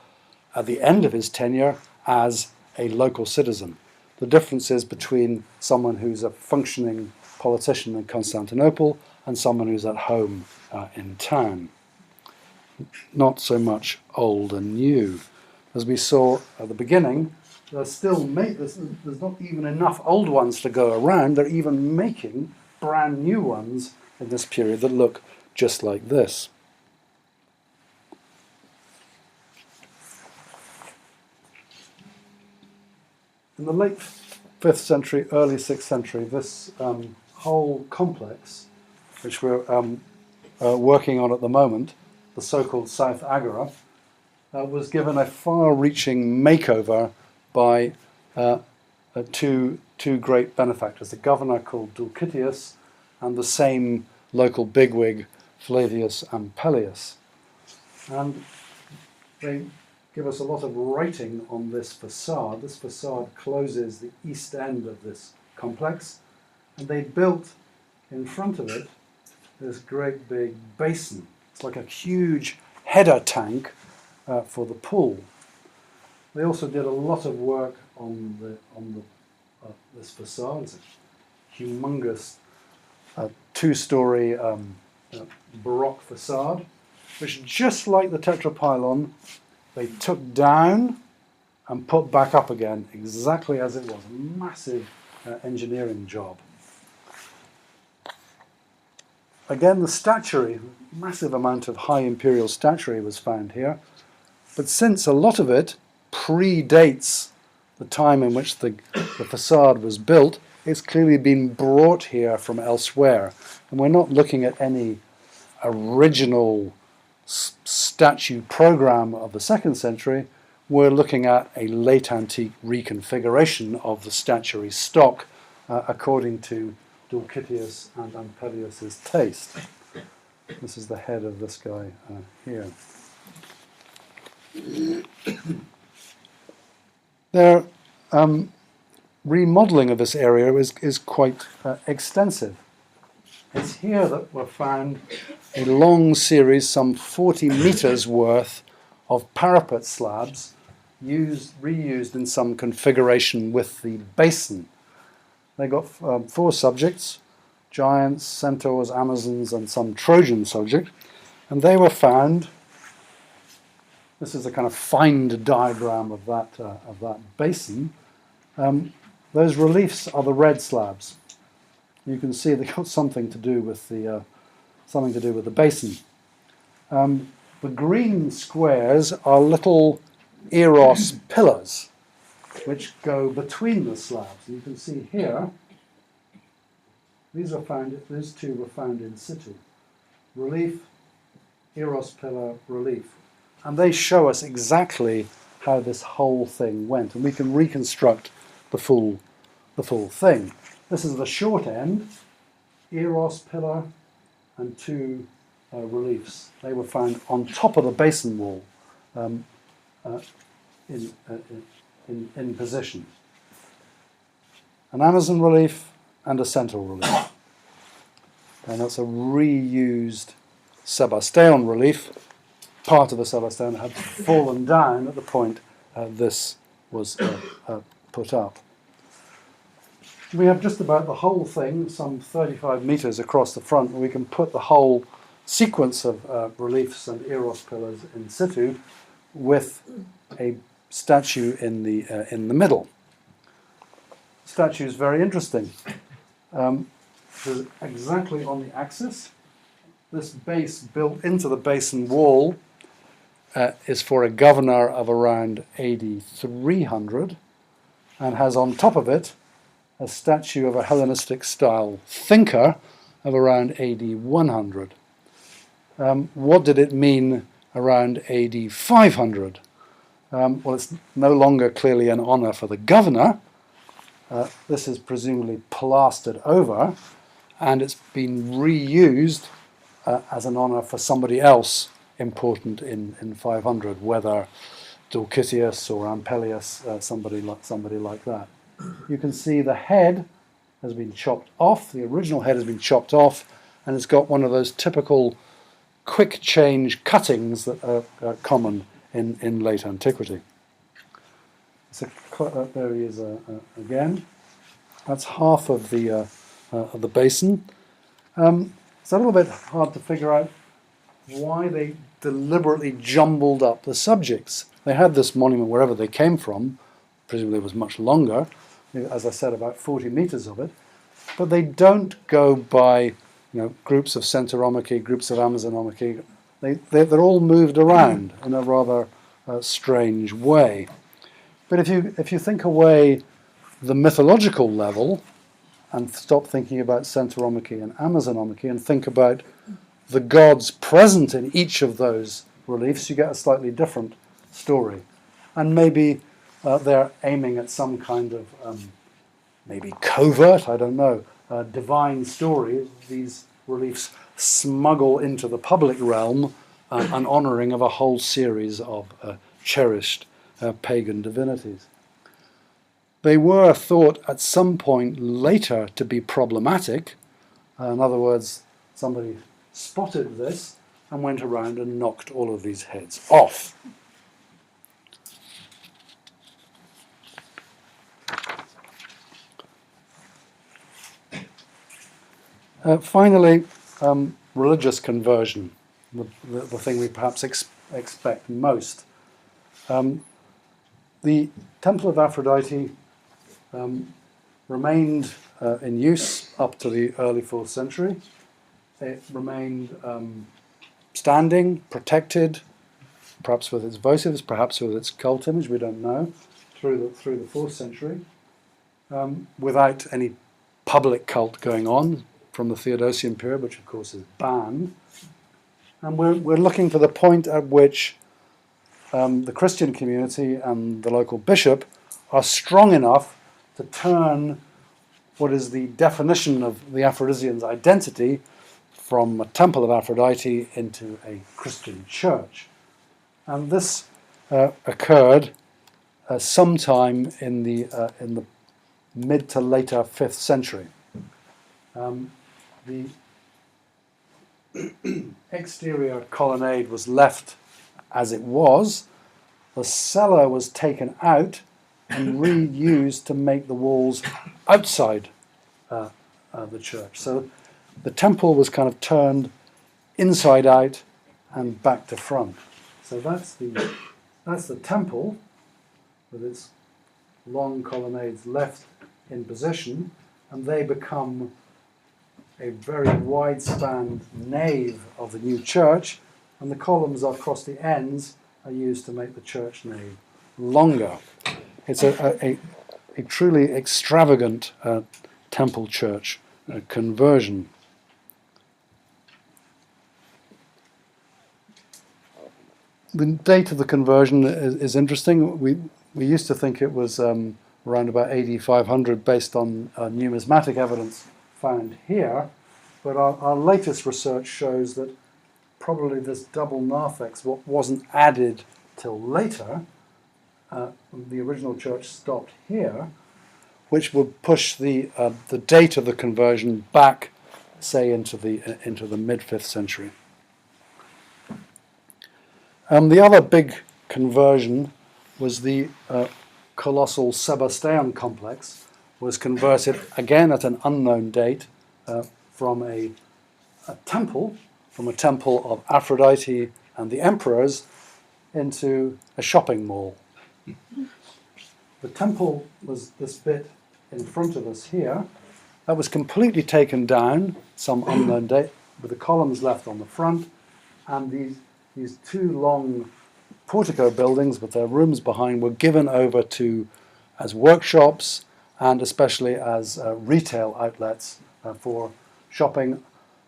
at the end of his tenure, as a local citizen. The difference is between someone who's a functioning politician in Constantinople and someone who's at home in town. Not so much old and new. As we saw at the beginning, there's not even enough old ones to go around. They're even making brand new ones in this period that look just like this. In the late 5th century, early 6th century, this whole complex, which we're working on at the moment, the so-called South Agora, was given a far-reaching makeover by 2 great benefactors, a governor called Dulcitius and the same local bigwig, Flavius Ampelius. And they give us a lot of writing on this facade. This facade closes the east end of this complex, and they built in front of it this great big basin. It's like a huge header tank for the pool. They also did a lot of work on this facade. It's a humongous 2-story Baroque facade, which, just like the Tetrapylon, they took down and put back up again exactly as it was. A massive engineering job. Again, the statuary, massive amount of high imperial statuary was found here, but since a lot of it predates the time in which the facade was built, it's clearly been brought here from elsewhere. And we're not looking at any original statue program of the 2nd century. We're looking at a late antique reconfiguration of the statuary stock according to Dulcitius and Ampelius's taste. This is the head of this guy here. Their remodeling of this area is quite extensive. It's here that were found a long series, some 40 meters worth, of parapet slabs reused in some configuration with the basin. They got 4 subjects: giants, centaurs, Amazons, and some Trojan subject, and they were found. This is a kind of find diagram of that basin. Those reliefs are the red slabs. You can see they've got something to do with the basin. The green squares are little Eros pillars, which go between the slabs. You can see here. These two were found in situ. Relief, Eros pillar, relief. And they show us exactly how this whole thing went. And we can reconstruct the full thing. This is the short end, Eros pillar, and 2 reliefs. They were found on top of the basin wall in position. An Amazon relief and a Centaur relief. And that's a reused Sebastean relief. Part of the Sebastean had fallen down at the point this was put up. We have just about the whole thing, some 35 meters across the front, and we can put the whole sequence of reliefs and Eros pillars in situ with a statue in the middle. The statue is very interesting. Exactly on the axis. This base built into the basin wall is for a governor of around AD 300 and has on top of it a statue of a Hellenistic style thinker of around AD 100. What did it mean around AD 500? Well, it's no longer clearly an honor for the governor. This is presumably plastered over, and it's been reused as an honor for somebody else important in 500, whether Dulcitius or Ampelius, somebody like that. You can see the head has been chopped off, the original head has been chopped off, and it's got one of those typical quick change cuttings that are common in late antiquity. So there he is again. That's half of the basin. It's a little bit hard to figure out why they deliberately jumbled up the subjects. They had this monument wherever they came from, presumably it was much longer, as I said, about 40 meters of it, but they don't go by groups of Centauromachy, groups of Amazonomachy. They're all moved around in a rather strange way. But if you think away the mythological level and stop thinking about Centauromachy and Amazonomachy and think about the gods present in each of those reliefs, you get a slightly different story. And maybe they're aiming at some kind of maybe covert, I don't know, divine story. These reliefs smuggle into the public realm an honouring of a whole series of cherished pagan divinities. They were thought at some point later to be problematic. In other words, somebody spotted this and went around and knocked all of these heads off. Finally, religious conversion, the thing we perhaps expect most. The Temple of Aphrodite remained in use up to the early 4th century. It remained standing, protected, perhaps with its votives, perhaps with its cult image, we don't know. through the 4th century, without any public cult going on from the Theodosian period, which of course is banned. And we're looking for the point at which the Christian community and the local bishop are strong enough to turn what is the definition of the Aphrodisians' identity from a temple of Aphrodite into a Christian church. And this occurred sometime in the mid to later 5th century. The exterior colonnade was left as it was. The cellar was taken out and reused to make the walls outside the church. So the temple was kind of turned inside out and back to front. So that's the temple with its long colonnades left in position, and they become a very wide-span nave of the new church, and the columns across the ends are used to make the church nave longer. It's a truly extravagant temple church conversion. The date of the conversion is interesting. We used to think it was around about AD 500 based on numismatic evidence found here, but our latest research shows that probably this double narthex wasn't added till later. The original church stopped here, which would push the date of the conversion back, say, into the mid-5th century. The other big conversion was the colossal Sebastean complex, was converted again at an unknown date from a temple of Aphrodite and the emperors into a shopping mall. The temple was this bit in front of us here. That was completely taken down, some unknown date, with the columns left on the front, and these two long portico buildings with their rooms behind were given over as workshops and especially as retail outlets for shopping,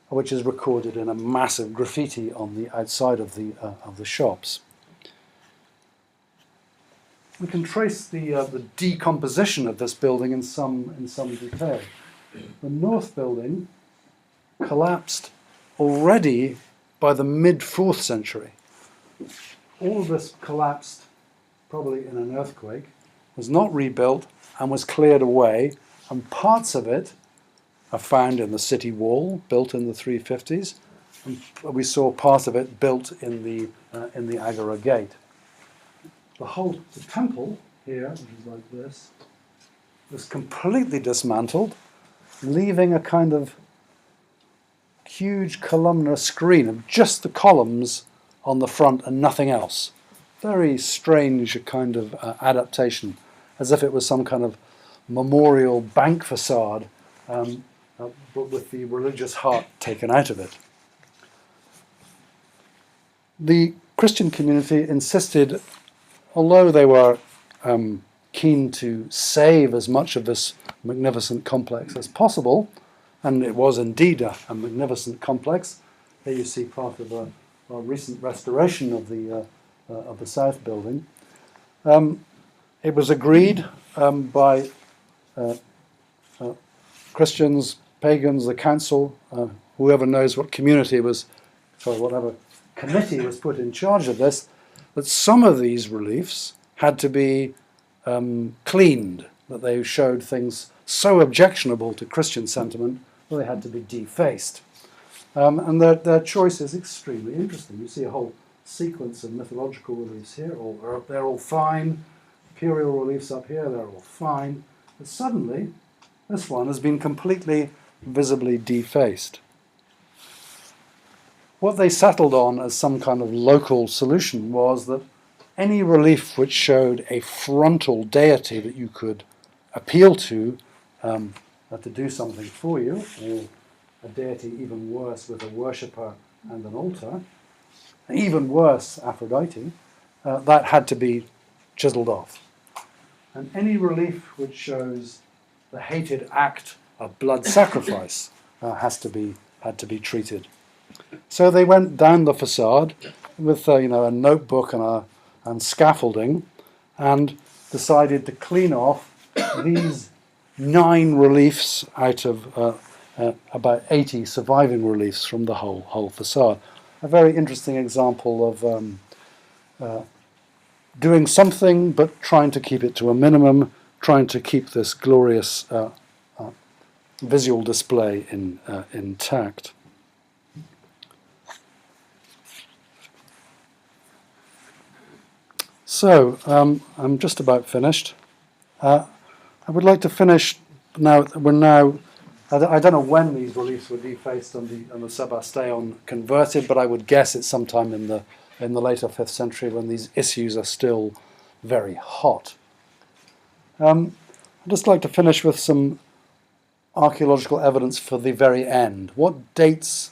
which is recorded in a massive graffiti on the outside of the shops. We can trace the decomposition of this building in some detail. The north building collapsed already by the mid-4th century. All of this collapsed probably in an earthquake, was not rebuilt, and was cleared away, and parts of it are found in the city wall, built in the 350s, and we saw part of it built in the Agora gate. The temple here, which is like this, was completely dismantled, leaving a kind of huge columnar screen of just the columns on the front and nothing else. Very strange kind of adaptation, as if it was some kind of memorial bank facade, but with the religious heart taken out of it. The Christian community insisted, although they were keen to save as much of this magnificent complex as possible, and it was indeed a magnificent complex. Here you see part of a recent restoration of the south building. It was agreed by Christians, pagans, the council, whoever knows what whatever committee was put in charge of this, that some of these reliefs had to be cleaned, that they showed things so objectionable to Christian sentiment that they had to be defaced. And their choice is extremely interesting. You see a whole sequence of mythological reliefs here. They're all fine. Imperial reliefs up here, they're all fine. But suddenly, this one has been completely visibly defaced. What they settled on as some kind of local solution was that any relief which showed a frontal deity that you could appeal to do something for you, or a deity even worse with a worshipper and an altar, even worse, Aphrodite, that had to be chiseled off. and any relief which shows the hated act of blood sacrifice had to be treated. So they went down the facade with a notebook and scaffolding, and decided to clean off these 9 reliefs out of about 80 surviving reliefs from the whole facade. A very interesting example of doing something but trying to keep it to a minimum, trying to keep this glorious visual display intact. So, I'm just about finished. I would like to finish now. I don't know when these reliefs were defaced and the Sebasteum converted, but I would guess it's sometime in the later 5th century when these issues are still very hot. I'd just like to finish with some archaeological evidence for the very end. What dates,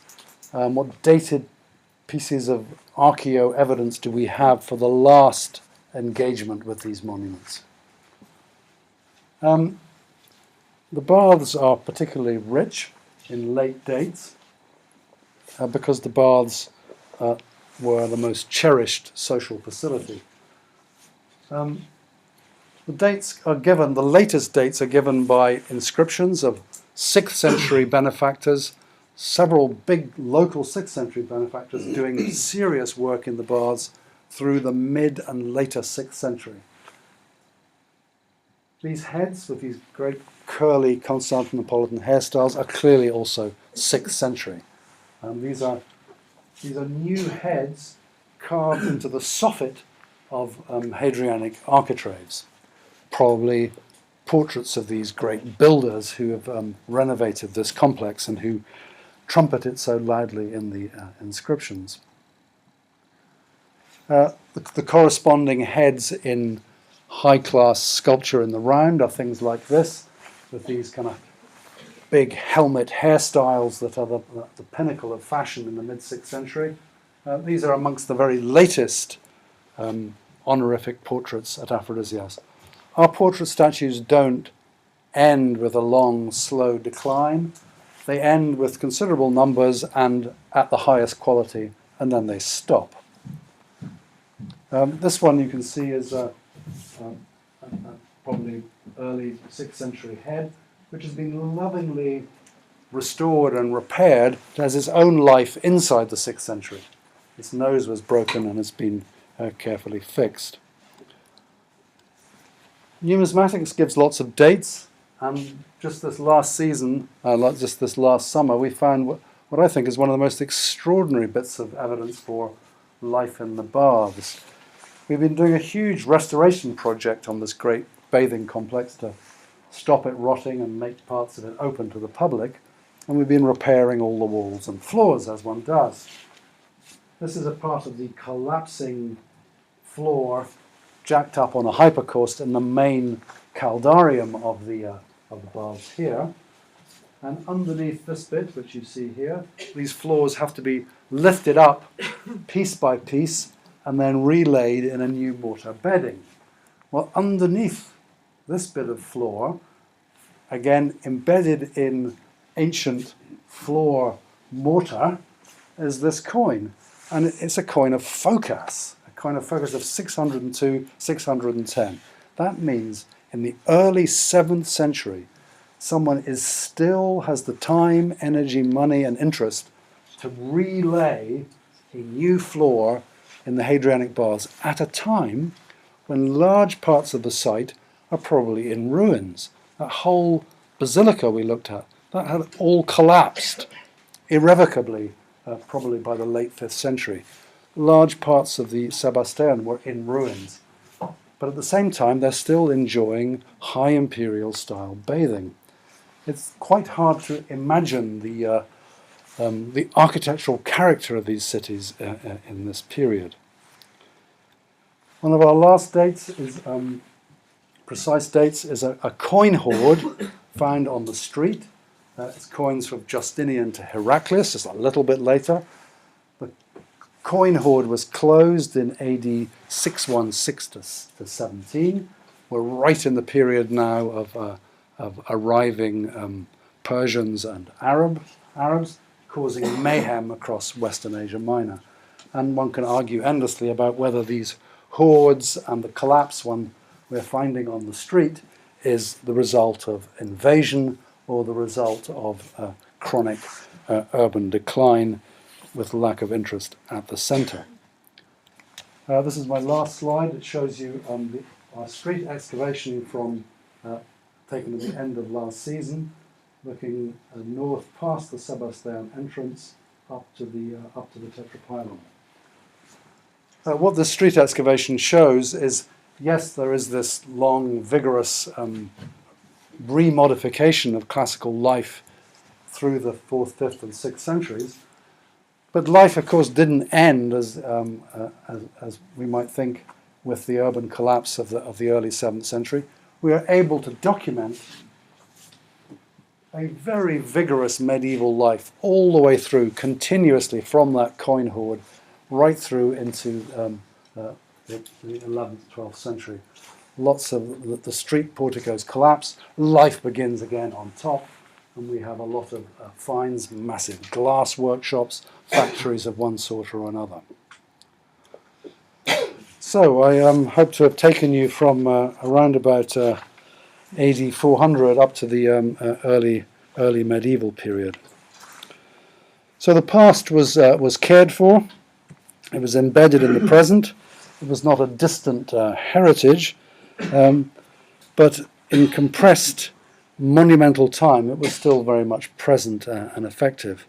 what dated pieces of archaeo evidence do we have for the last engagement with these monuments? The baths are particularly rich in late dates because the baths were the most cherished social facility. The dates are given, the latest dates are given by inscriptions of 6th century benefactors, several big local 6th century benefactors doing serious work in the baths through the mid and later 6th century. These heads with these great curly Constantinopolitan hairstyles are clearly also 6th century. These are new heads carved into the soffit of Hadrianic architraves, probably portraits of these great builders who have renovated this complex and who trumpet it so loudly in the inscriptions. The corresponding heads in high-class sculpture in the round are things like this, with these kind of big helmet hairstyles that are the pinnacle of fashion in the mid-6th century. These are amongst the very latest honorific portraits at Aphrodisias. Our portrait statues don't end with a long, slow decline. They end with considerable numbers and at the highest quality, and then they stop. This one you can see is a probably early 6th century head, which has been lovingly restored and repaired. It has its own life inside the 6th century. Its nose was broken and has been carefully fixed. Numismatics gives lots of dates, and just this last season, just this last summer, we found what I think is one of the most extraordinary bits of evidence for life in the baths. We've been doing a huge restoration project on this great bathing complex to stop it rotting and make parts of it open to the public, and we've been repairing all the walls and floors as one does. This is a part of the collapsing floor jacked up on a hypercaust in the main caldarium of the baths here. And underneath this bit, which you see here, these floors have to be lifted up piece by piece and then relaid in a new mortar bedding. Well, underneath this bit of floor, again embedded in ancient floor mortar, is this coin. And it's a coin of Phocas, a coin of Phocas of 602, 610. That means in the early 7th century, someone still has the time, energy, money, and interest to relay a new floor in the Hadrianic baths at a time when large parts of the site are probably in ruins. That whole basilica we looked at, that had all collapsed irrevocably, probably by the late 5th century. Large parts of the Sebasteum were in ruins. But at the same time, they're still enjoying high imperial style bathing. It's quite hard to imagine the architectural character of these cities in this period. One of our last dates is precise dates is a coin hoard found on the street. It's coins from Justinian to Heraclius, just a little bit later. The coin hoard was closed in AD 616 to 17, we're right in the period now of arriving Persians and Arabs causing mayhem across Western Asia Minor. And one can argue endlessly about whether these hordes and the collapse we're finding on the street is the result of invasion or the result of chronic urban decline with lack of interest at the centre. This is my last slide. It shows you our street excavation from taken at the end of last season, looking north past the Sebastian entrance up to the Tetrapylon. What the street excavation shows is, yes, there is this long, vigorous remodification of classical life through the 4th, 5th, and 6th centuries. But life, of course, didn't end as we might think with the urban collapse of the early 7th century. We are able to document a very vigorous medieval life all the way through, continuously from that coin hoard right through into the 11th, 12th century. Lots of the street porticos collapse, life begins again on top, and we have a lot of finds, massive glass workshops, factories of one sort or another. So I hope to have taken you from around about AD 400 up to the early medieval period. So the past was cared for. It was embedded in the present. It was not a distant heritage, but in compressed monumental time, it was still very much present and effective.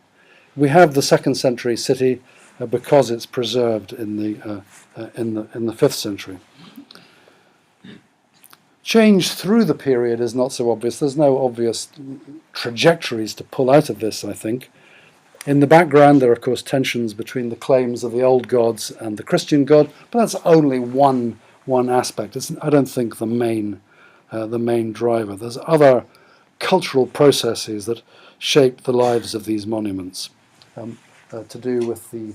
We have the 2nd century city because it's preserved in the 5th century. Change through the period is not so obvious. There's no obvious trajectories to pull out of this, I think. In the background, there are, of course, tensions between the claims of the old gods and the Christian god, but that's only one aspect. It's, I don't think, the main driver. There's other cultural processes that shape the lives of these monuments, to do with the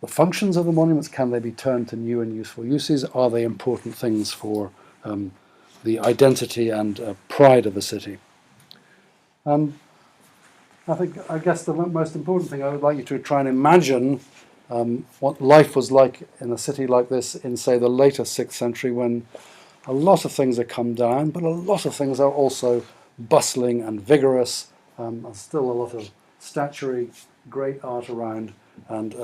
functions of the monuments. Can they be turned to new and useful uses? Are they important things for the identity and pride of a city? I guess the most important thing I would like you to try and imagine what life was like in a city like this in, say, the later 6th century, when a lot of things have come down, but a lot of things are also bustling and vigorous. There's still a lot of statuary, great art around, and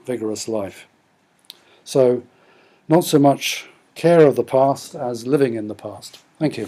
vigorous life. So, not so much care of the past as living in the past. Thank you.